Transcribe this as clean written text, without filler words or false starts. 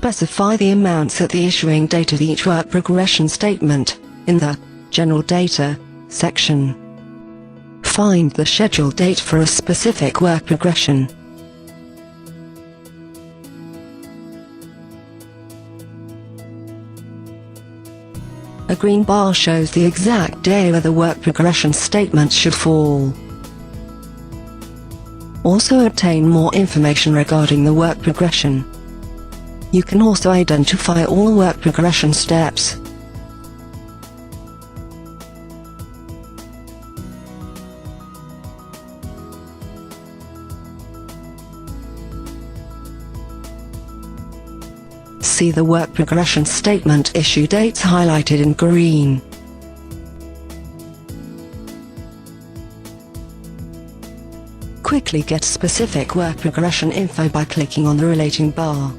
Specify the amounts at the issuing date of each work progression statement, in the General Data section. Find the schedule date for a specific work progression. A green bar shows the exact day where the work progression statement should fall. Also obtain more information regarding the work progression. You can also identify all work progression steps. See the work progression statement issue dates highlighted in green. Quickly get specific work progression info by clicking on the relating bar.